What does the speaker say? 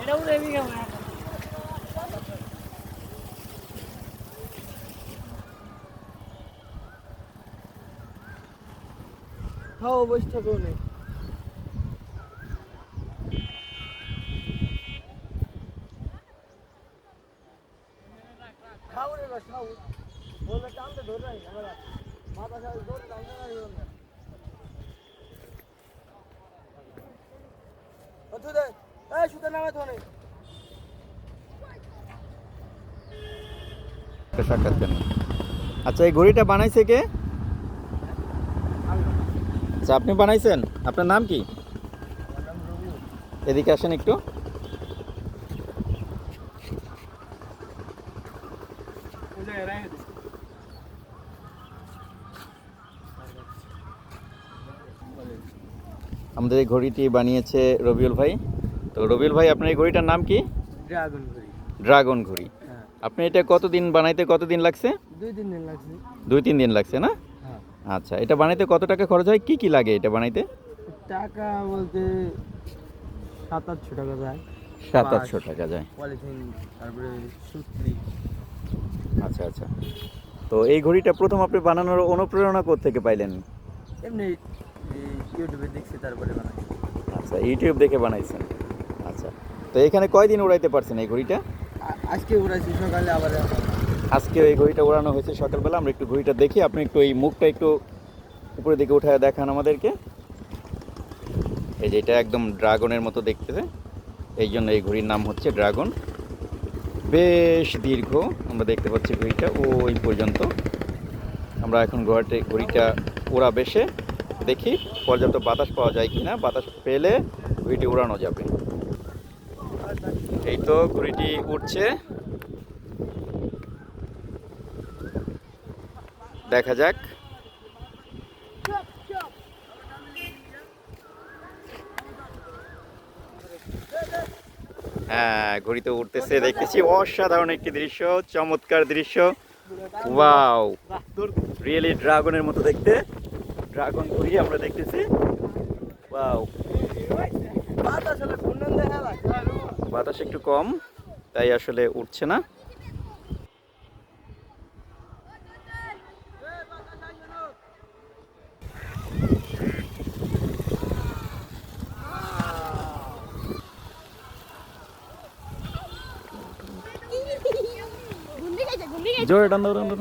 খাও বসে থাকো নে খাও রে বাস খাও বলে টানতে ধরে রাখ আমরা মাথা সাথে ধরে টানতে না আমরা ওঠো দে এই সুতা নামা তো নেই সাক্ষাৎ কেন? আচ্ছা, এই ঘড়িটা বানাইছে কে? আচ্ছা, আপনি বানাইছেন? আপনার নাম কি? এদিকে আসেন একটু। আমাদের এই ঘড়িটি বানিয়েছে রবিউল ভাই। তো রবিউল ভাই, আপনার এই ঘড়িটার নাম কি? ড্রাগন ঘড়ি। ড্রাগন ঘড়ি। হ্যাঁ। আপনি এটা কতদিন বানাইতে কতদিন লাগছে? 2-3 দিন লাগছে। 2-3 দিন লাগছে না? হ্যাঁ। আচ্ছা, এটা বানাইতে কত টাকা খরচ হয়? কি কি লাগে এটা বানাইতে? টাকা বলতে 700-800 টাকা যায়। 700-800 টাকা যায়। পলিথিন তারপরে সুতলি। আচ্ছা আচ্ছা। তো এই ঘড়িটা প্রথম আপনি বানানোর অনুপ্রেরণা কোত্থেকে পাইলেন? এমনি ইউটিউবে দেখছি তারপরে বানাই। আচ্ছা, ইউটিউব দেখে বানাইছেন। আচ্ছা, তো এখানে কয়দিন উড়াইতে পারছেন এই ঘড়িটা? আজকে উড়াইছি সকালে আবার আজকে এই ঘড়িটা উড়ানো হয়েছে সকালবেলা। আমরা একটু ঘড়িটা দেখি, আপনি একটু এই মুখটা একটু উপরের দিকে উঠায় দেখান আমাদেরকে। এই যে এটা একদম ড্রাগনের মতো দেখতে, এই জন্য এই ঘড়ির নাম হচ্ছে ড্রাগন। বেশ দীর্ঘ আমরা দেখতে পাচ্ছি ঘড়িটা ওই পর্যন্ত। আমরা এখন ঘড়িটা ওড়া বেশে দেখি পর্যাপ্ত বাতাস পাওয়া যায় কিনা। বাতাস পেলে ঘড়িটি উড়ানো যাবে। এই তো ঘড়িটি উঠছে, দেখা যাক। হ্যাঁ, ঘড়িতে উঠতেছে, দেখতেছি অসাধারণ একটি দৃশ্য, চমৎকার দৃশ্য। ওয়াও, রিয়েলি ড্রাগনের মতো দেখতে ড্রাগন ঘড়ি আমরা দেখতেছি। ওয়াও, বাতাস একটু কম, তাই আসলে উঠছে না। জোরে টান দাও, টান দাও।